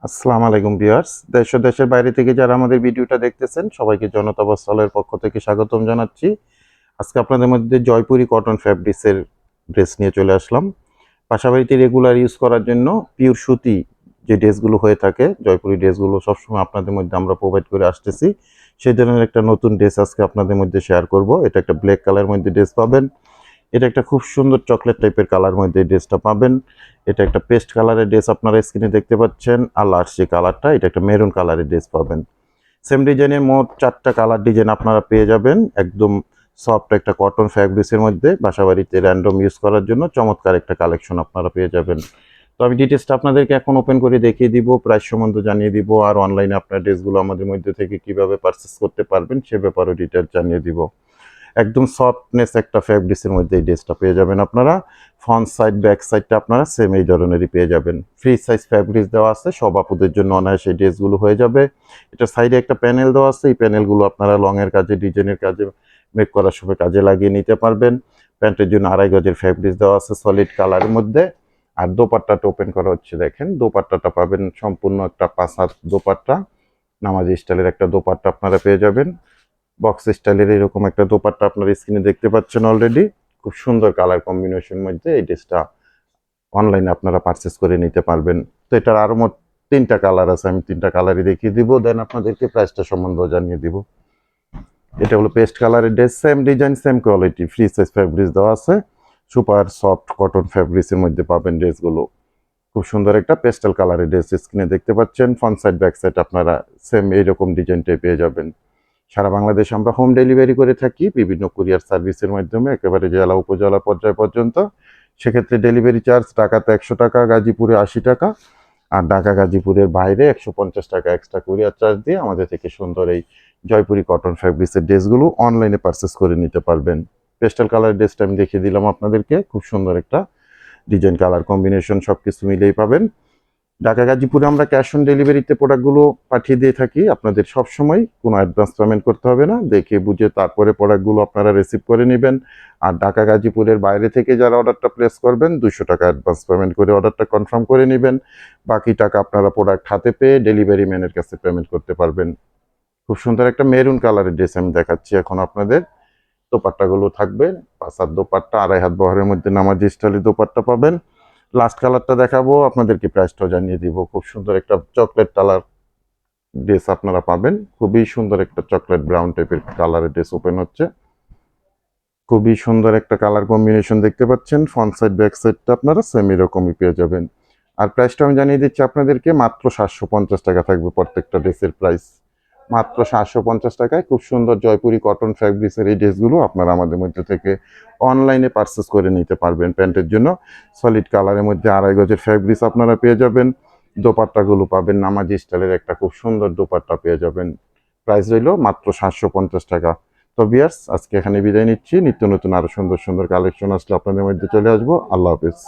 আসসালামু আলাইকুম ভিউয়ার্স, দেশ ও দেশের বাইরে থেকে যারা আমাদের ভিডিওটা দেখতেছেন সবাইকে জনতা বস্ত্রালয়ের পক্ষ থেকে স্বাগতম জানাচ্ছি। আজকে আপনাদের মধ্যে জয়পুরি কটন ফ্যাব্রিক্সের ড্রেস নিয়ে চলে আসলাম। বাসাবাড়িতে রেগুলার ইউজ করার জন্য পিওর সুতি যে ড্রেসগুলো হয়ে থাকে, জয়পুরি ড্রেসগুলো সবসময় আপনাদের মধ্যে আমরা প্রোভাইড করে আসতেছি। সেই ধরনের একটা নতুন ড্রেস আজকে আপনাদের মধ্যে শেয়ার করব। এটা একটা ব্ল্যাক কালার মধ্যে ড্রেস পাবেন। এটা একটা খুব সুন্দর চকলেট টাইপের কালার মধ্যে এই ড্রেসটা পাবেন। এটা একটা পেস্ট কালারের ড্রেস আপনারা স্ক্রিনে দেখতে পাচ্ছেন। আর লাস্ট যে কালারটা, এটা একটা মেরুন কালারের ড্রেস পাবেন। সেম ডিজাইনের মোট 4টা কালার ডিজাইন আপনারা পেয়ে যাবেন। একদম সফট একটা কটন ফ্যাব্রিক্সের মধ্যে বাসাবাড়িতে র্যান্ডম ইউজ করার জন্য চমৎকার একটা কালেকশন আপনারা পেয়ে যাবেন। তো আমি ডিটেলসটা আপনাদেরকে এখন ওপেন করে দেখিয়ে দিব, প্রাইস সম্বন্ধে জানিয়ে দিব, আর অনলাইনে আপনার ড্রেসগুলো আমাদের মধ্যে থেকে কিভাবে পারচেস করতে পারবেন সে ব্যাপারেও ডিটেলস জানিয়ে দিব। একদম সফটনেস একটা ফ্যাব্রিক্সের মধ্যে এই ড্রেসটা পেয়ে যাবেন আপনারা। ফ্রন্ট সাইড ব্যাক সাইডটা আপনারা সেম এই ধরনেরই পেয়ে যাবেন। ফ্রি সাইজ ফ্যাব্রিক্স দেওয়া আছে, সব আপুদের জন্য অনায়াসে এই ড্রেসগুলো হয়ে যাবে। এটা সাইডে একটা প্যানেল দেওয়া আছে, এই প্যানেলগুলো আপনারা লংয়ের কাজে, ডিজাইনের কাজে, মেক করার সময় কাজে লাগিয়ে নিতে পারবেন। প্যান্টের জন্য 2.5 গজের ফ্যাব্রিক্স দেওয়া আছে সলিড কালারের মধ্যে। আর দোপাট্টাটা ওপেন করা হচ্ছে, দেখেন দোপাট্টাটা পাবেন সম্পূর্ণ একটা 5 হাত দোপাট্টা, নামাজি স্টাইলের একটা দোপাট্টা আপনারা পেয়ে যাবেন। বক্স স্টাইলের এরকম একটা দোপাট্টা আপনার স্ক্রিনে দেখতে পাচ্ছেন অলরেডি। খুব সুন্দর কালার কম্বিনেশন মধ্যে এই ড্রেসটা অনলাইনে আপনারা পারচেস করে নিতে পারবেন। তো এটার আরো মোট 3টা কালার আছে, আমি 3টা কালারই দেখিয়ে দিব, দেন আপনাদেরকে প্রাইসটা সম্বন্ধে জানিয়ে দিব। এটা হলো পেস্ট কালারের dress, same design same quality, free size fabrics দেওয়া আছে। সুপার সফট কটন ফ্যাব্রিক্সের মধ্যে পাবেন ড্রেসগুলো। খুব সুন্দর একটা পেস্টাল কালারের ড্রেস স্ক্রিনে দেখতে পাচ্ছেন। ফ্রন্ট সাইড ব্যাক সাইড আপনারা সেম এইরকম ডিজাইনটাই পেয়ে যাবেন। সারা বাংলাদেশে আমরা হোম ডেলিভারি করে থাকি বিভিন্ন কুরিয়ার সার্ভিসের মাধ্যমে, একেবারে জেলা উপজেলা পর্যায় পর্যন্ত। সেক্ষেত্রে ডেলিভারি চার্জ ঢাকাতে 100 টাকা, গাজীপুরে 80 টাকা, আর ঢাকা গাজীপুরের বাইরে 150 টাকা এক্সট্রা কুরিয়ার চার্জ দিয়ে আমাদের থেকে সুন্দর এই জয়পুরি কটন ফ্যাব্রিক্সের ড্রেসগুলো অনলাইনে পারচেস করে নিতে পারবেন। পেস্টাল কালার ড্রেসটা আমি দেখিয়ে দিলাম আপনাদেরকে, খুব সুন্দর একটা ডিজাইন, কালার কম্বিনেশন সবকিছু মিলেই পাবেন। ঢাকা গাজীপুরে আমরা ক্যাশ অন ডেলিভারিতে প্রোডাক্টগুলো পাঠিয়ে দিয়ে থাকি। আপনাদের সবসময় কোনো অ্যাডভান্স পেমেন্ট করতে হবে না, দেখে বুঝে তারপরে প্রোডাক্টগুলো আপনারা রিসিভ করে নেবেন। আর ঢাকা গাজীপুরের বাইরে থেকে যারা অর্ডারটা প্লেস করবেন 200 টাকা অ্যাডভান্স পেমেন্ট করে অর্ডারটা কনফার্ম করে নেবেন। বাকি টাকা আপনারা প্রোডাক্ট হাতে পেয়ে ডেলিভারি ম্যানের কাছে পেমেন্ট করতে পারবেন। খুব সুন্দর একটা মেরুন কালারের ড্রেস আমি দেখাচ্ছি এখন আপনাদের। দোপাট্টাগুলো থাকবে 5 হাত দোপাট্টা, 2.5 হাত বহরের মধ্যে নামাজি স্টাইলের দোপাট্টা পাবেন। লাস্ট কালারটা দেখাবো আপনাদেরকে, প্রাইসটাও জানিয়ে দিব। খুব সুন্দর একটা চকলেট কালার ড্রেস আপনারা পাবেন, খুবই সুন্দর একটা চকলেট ব্রাউন টাইপের কালারের ড্রেস ওপেন হচ্ছে। খুবই সুন্দর একটা কালার কম্বিনেশন দেখতে পাচ্ছেন। ফ্রন্ট সাইড ব্যাক সাইডটা আপনারা সেম এরকমই পেয়ে যাবেন। আর প্রাইসটা আমি জানিয়ে দিচ্ছি আপনাদেরকে, মাত্র 750 টাকা থাকবে প্রত্যেকটা ড্রেসের প্রাইস। মাত্র 750 টাকায় খুব সুন্দর জয়পুরি কটন ফ্যাব্রিক্সের এই ড্রেসগুলো আপনারা আমাদের মধ্যে থেকে অনলাইনে পারচেস করে নিতে পারবেন। প্যান্টের জন্য সলিড কালারের মধ্যে 2.5 গজের ফ্যাব্রিক্স আপনারা পেয়ে যাবেন। দোপাট্টাগুলো পাবেন নামাজি স্টাইলের একটা খুব সুন্দর দোপাট্টা পেয়ে যাবেন। প্রাইস রইল মাত্র 750 টাকা। তো ভিউয়ার্স, আজকে এখানে বিদায় নিচ্ছি। নিত্য নতুন আরো সুন্দর সুন্দর কালেকশন আসলে আপনাদের মধ্যে চলে আসবো। আল্লাহ হাফেজ।